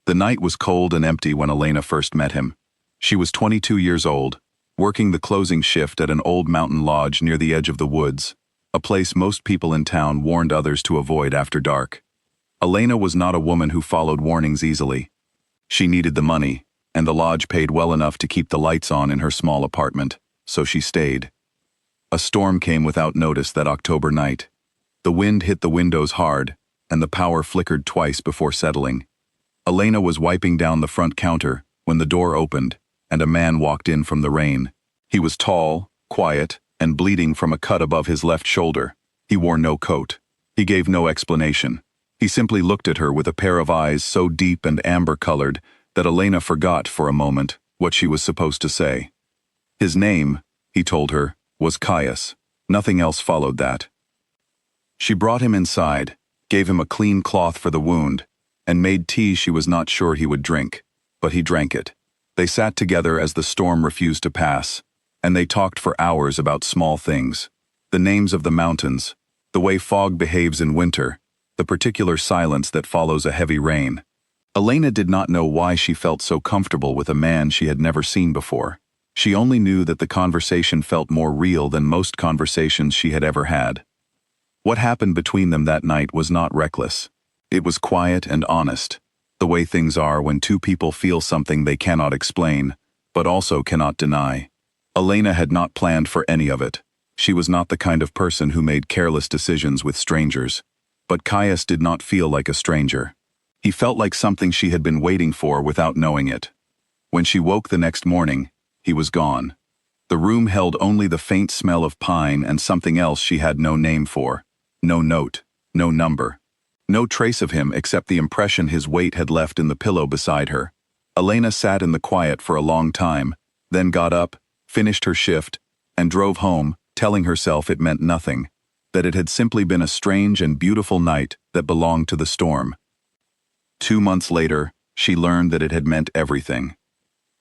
The night was cold and empty when Elena first met him. She was 22 years old, working the closing shift at an old mountain lodge near the edge of the woods, a place most people in town warned others to avoid after dark. Elena was not a woman who followed warnings easily. She needed the money, and the lodge paid well enough to keep the lights on in her small apartment, so she stayed. A storm came without notice that October night. The wind hit the windows hard, and the power flickered twice before settling. Elena was wiping down the front counter when the door opened, and a man walked in from the rain. He was tall, quiet, and bleeding from a cut above his left shoulder. He wore no coat. He gave no explanation. He simply looked at her with a pair of eyes so deep and amber-colored that Elena forgot for a moment what she was supposed to say. His name, he told her, was Caius. Nothing else followed that. She brought him inside, gave him a clean cloth for the wound, and made tea she was not sure he would drink, but he drank it. They sat together as the storm refused to pass, and they talked for hours about small things, the names of the mountains, the way fog behaves in winter, the particular silence that follows a heavy rain. Elena did not know why she felt so comfortable with a man she had never seen before. She only knew that the conversation felt more real than most conversations she had ever had. What happened between them that night was not reckless. It was quiet and honest, the way things are when two people feel something they cannot explain, but also cannot deny. Elena had not planned for any of it. She was not the kind of person who made careless decisions with strangers. But Caius did not feel like a stranger. He felt like something she had been waiting for without knowing it. When she woke the next morning, he was gone. The room held only the faint smell of pine and something else she had no name for. No note, no number. No trace of him except the impression his weight had left in the pillow beside her. Elena sat in the quiet for a long time, then got up, finished her shift, and drove home, telling herself it meant nothing, that it had simply been a strange and beautiful night that belonged to the storm. 2 months later, she learned that it had meant everything.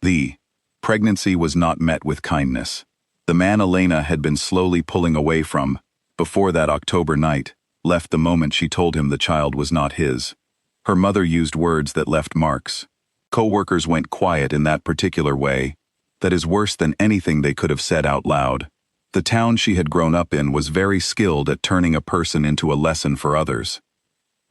The pregnancy was not met with kindness. The man Elena had been slowly pulling away from, before that October night, left the moment she told him the child was not his. Her mother used words that left marks. Co-workers went quiet in that particular way. That is worse than anything they could have said out loud. The town she had grown up in was very skilled at turning a person into a lesson for others.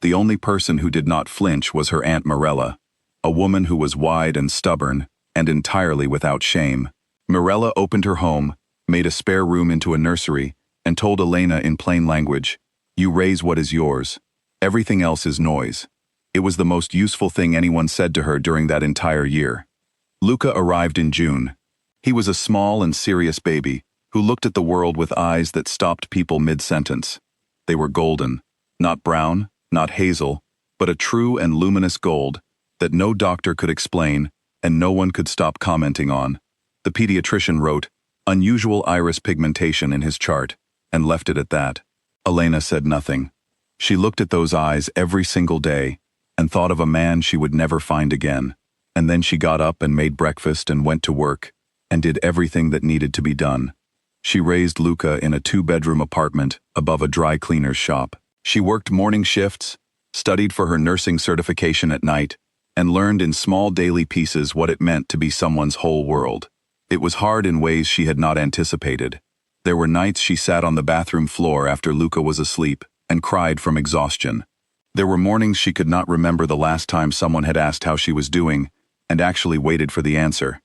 The only person who did not flinch was her Aunt Mirella, a woman who was wide and stubborn, and entirely without shame. Mirella opened her home, made a spare room into a nursery, and told Elena in plain language, "You raise what is yours. Everything else is noise." It was the most useful thing anyone said to her during that entire year. Luca arrived in June. He was a small and serious baby, who looked at the world with eyes that stopped people mid-sentence. They were golden, not brown, not hazel, but a true and luminous gold that no doctor could explain and no one could stop commenting on. The pediatrician wrote, "unusual iris pigmentation" in his chart, and left it at that. Elena said nothing. She looked at those eyes every single day and thought of a man she would never find again. And then she got up and made breakfast and went to work and did everything that needed to be done. She raised Luca in a 2-bedroom apartment above a dry cleaner's shop. She worked morning shifts, studied for her nursing certification at night, and learned in small daily pieces what it meant to be someone's whole world. It was hard in ways she had not anticipated. There were nights she sat on the bathroom floor after Luca was asleep and cried from exhaustion. There were mornings she could not remember the last time someone had asked how she was doing and actually waited for the answer.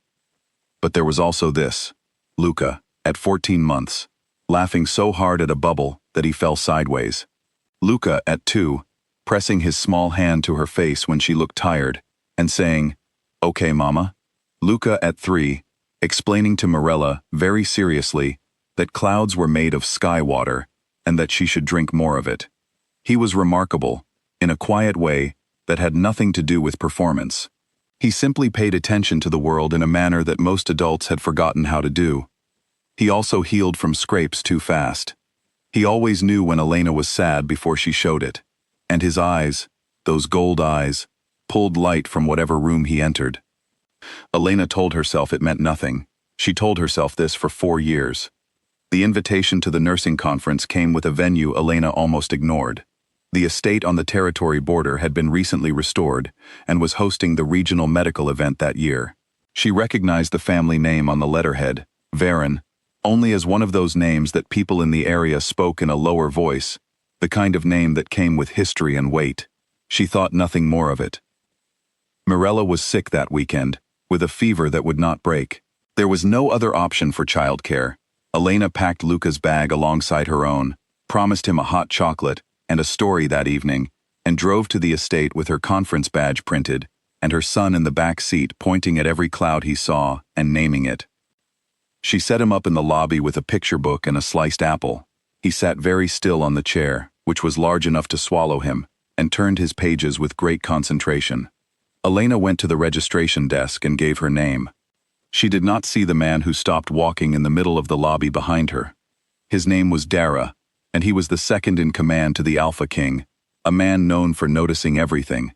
But there was also this, Luca, at 14 months, laughing so hard at a bubble that he fell sideways. Luca, at 2, pressing his small hand to her face when she looked tired, and saying, "Okay, Mama." Luca, at 3, explaining to Mirella, very seriously, that clouds were made of sky water, and that she should drink more of it. He was remarkable, in a quiet way that had nothing to do with performance. He simply paid attention to the world in a manner that most adults had forgotten how to do. He also healed from scrapes too fast. He always knew when Elena was sad before she showed it, and his eyes, those gold eyes, pulled light from whatever room he entered. Elena told herself it meant nothing. She told herself this for 4 years. The invitation to the nursing conference came with a venue Elena almost ignored. The estate on the territory border had been recently restored and was hosting the regional medical event that year. She recognized the family name on the letterhead, Varen, only as one of those names that people in the area spoke in a lower voice, the kind of name that came with history and weight. She thought nothing more of it. Mirella was sick that weekend, with a fever that would not break. There was no other option for childcare. Elena packed Luca's bag alongside her own, promised him a hot chocolate and a story that evening, and drove to the estate with her conference badge printed, and her son in the back seat pointing at every cloud he saw and naming it. She set him up in the lobby with a picture book and a sliced apple. He sat very still on the chair, which was large enough to swallow him, and turned his pages with great concentration. Elena went to the registration desk and gave her name. She did not see the man who stopped walking in the middle of the lobby behind her. His name was Dara, and he was the second in command to the Alpha King, a man known for noticing everything.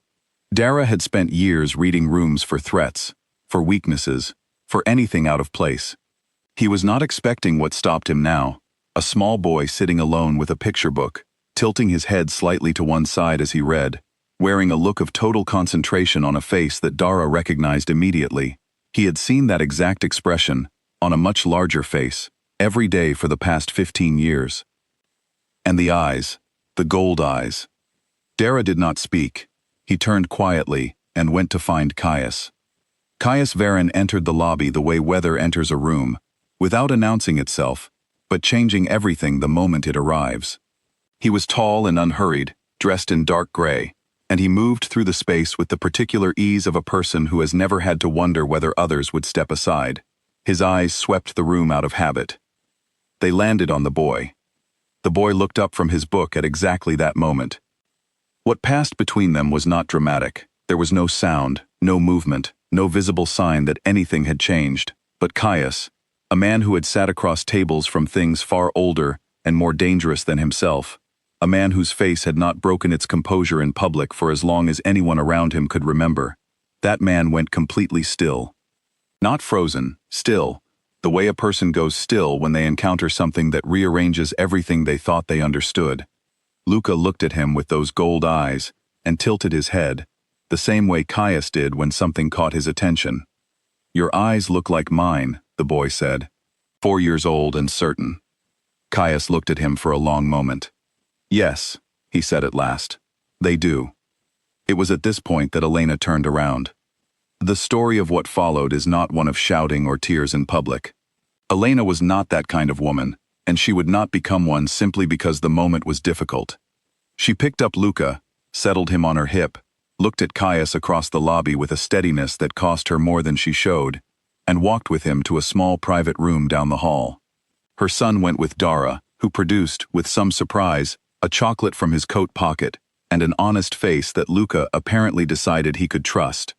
Dara had spent years reading rooms for threats, for weaknesses, for anything out of place. He was not expecting what stopped him now, a small boy sitting alone with a picture book, tilting his head slightly to one side as he read, wearing a look of total concentration on a face that Dara recognized immediately. He had seen that exact expression, on a much larger face, every day for the past 15 years. And the eyes, the gold eyes. Dara did not speak. He turned quietly and went to find Caius. Caius Varen entered the lobby the way weather enters a room, without announcing itself, but changing everything the moment it arrives. He was tall and unhurried, dressed in dark gray, and he moved through the space with the particular ease of a person who has never had to wonder whether others would step aside. His eyes swept the room out of habit. They landed on the boy. The boy looked up from his book at exactly that moment. What passed between them was not dramatic. There was no sound, no movement, no visible sign that anything had changed. But Caius, a man who had sat across tables from things far older and more dangerous than himself, a man whose face had not broken its composure in public for as long as anyone around him could remember, that man went completely still. Not frozen, still, the way a person goes still when they encounter something that rearranges everything they thought they understood. Luca looked at him with those gold eyes and tilted his head, the same way Caius did when something caught his attention. "Your eyes look like mine," the boy said. 4 years old and certain. Caius looked at him for a long moment. "Yes," he said at last. "They do." It was at this point that Elena turned around. The story of what followed is not one of shouting or tears in public. Elena was not that kind of woman, and she would not become one simply because the moment was difficult. She picked up Luca, settled him on her hip, looked at Caius across the lobby with a steadiness that cost her more than she showed, and walked with him to a small private room down the hall. Her son went with Dara, who produced, with some surprise, a chocolate from his coat pocket and an honest face that Luca apparently decided he could trust.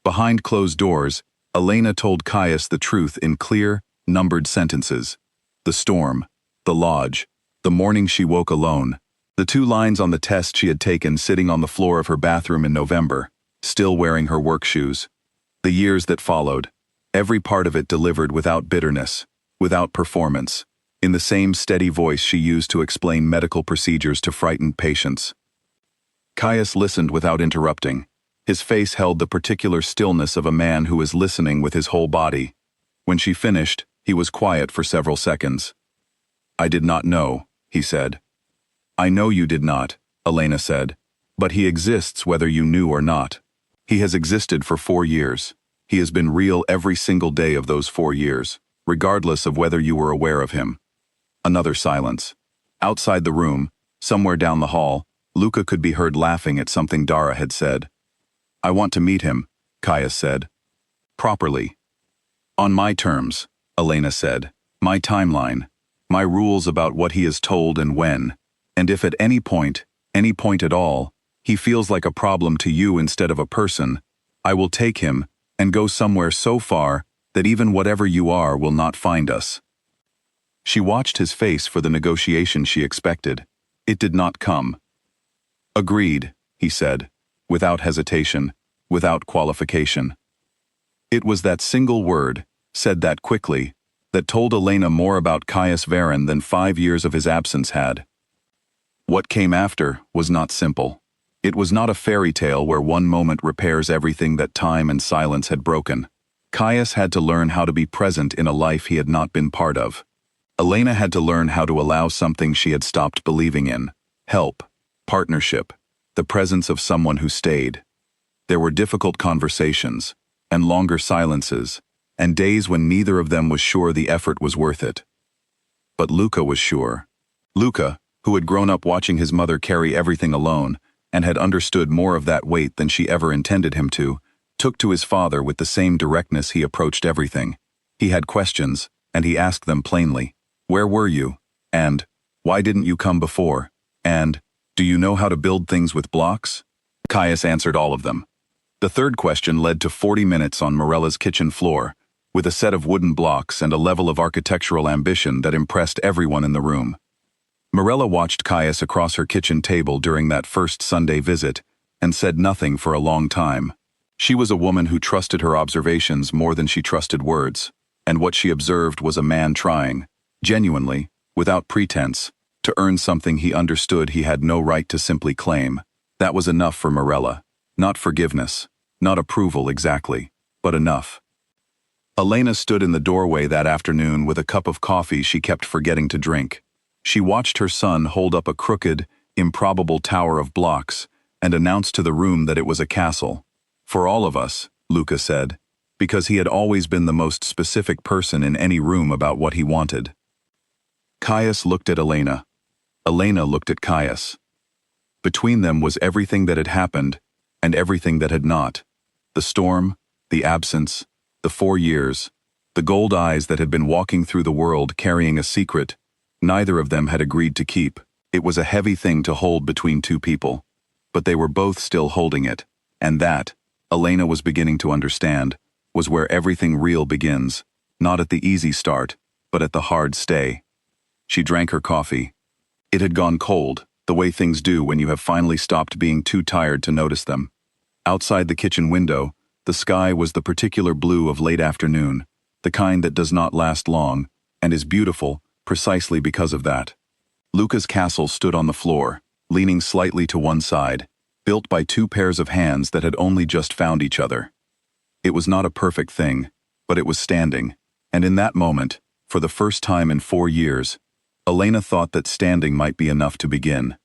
Behind closed doors, Elena told Caius the truth in clear, numbered sentences. The storm, the lodge, the morning she woke alone, the 2 lines on the test she had taken sitting on the floor of her bathroom in November, still wearing her work shoes. The years that followed, every part of it delivered without bitterness, without performance, in the same steady voice she used to explain medical procedures to frightened patients. Caius listened without interrupting. His face held the particular stillness of a man who is listening with his whole body. When she finished, he was quiet for several seconds. "I did not know," he said. "I know you did not," Elena said, "but he exists whether you knew or not. He has existed for 4 years. He has been real every single day of those 4 years, regardless of whether you were aware of him." Another silence. Outside the room, somewhere down the hall, Luca could be heard laughing at something Dara had said. "I want to meet him," Caius said. "Properly. On my terms," Elena said. "My timeline. My rules about what he is told and when. And if at any point at all, he feels like a problem to you instead of a person, I will take him and go somewhere so far that even whatever you are will not find us." She watched his face for the negotiation she expected. It did not come. "Agreed," he said, without hesitation, without qualification. It was that single word, said that quickly, that told Elena more about Caius Varen than 5 years of his absence had. What came after was not simple. It was not a fairy tale where one moment repairs everything that time and silence had broken. Caius had to learn how to be present in a life he had not been part of. Elena had to learn how to allow something she had stopped believing in: help, partnership, the presence of someone who stayed. There were difficult conversations, and longer silences, and days when neither of them was sure the effort was worth it. But Luca was sure. Luca, who had grown up watching his mother carry everything alone, and had understood more of that weight than she ever intended him to, took to his father with the same directness he approached everything. He had questions, and he asked them plainly. Where were you? And, why didn't you come before? And, do you know how to build things with blocks? Caius answered all of them. The third question led to 40 minutes on Morella's kitchen floor, with a set of wooden blocks and a level of architectural ambition that impressed everyone in the room. Morella watched Caius across her kitchen table during that first Sunday visit, and said nothing for a long time. She was a woman who trusted her observations more than she trusted words, and what she observed was a man trying, genuinely, without pretense, to earn something he understood he had no right to simply claim. That was enough for Morella. Not forgiveness, not approval exactly, but enough. Elena stood in the doorway that afternoon with a cup of coffee she kept forgetting to drink. She watched her son hold up a crooked, improbable tower of blocks and announced to the room that it was a castle. For all of us, Luca said, because he had always been the most specific person in any room about what he wanted. Caius looked at Elena. Elena looked at Caius. Between them was everything that had happened and everything that had not. The storm, the absence, the 4 years, the gold eyes that had been walking through the world carrying a secret neither of them had agreed to keep. It was a heavy thing to hold between two people, but they were both still holding it, and that, Elena was beginning to understand, was where everything real begins, not at the easy start, but at the hard stay. She drank her coffee. It had gone cold, the way things do when you have finally stopped being too tired to notice them. Outside the kitchen window, the sky was the particular blue of late afternoon, the kind that does not last long, and is beautiful precisely because of that. Luca's castle stood on the floor, leaning slightly to one side, built by two pairs of hands that had only just found each other. It was not a perfect thing, but it was standing, and in that moment, for the first time in 4 years, Elena thought that standing might be enough to begin.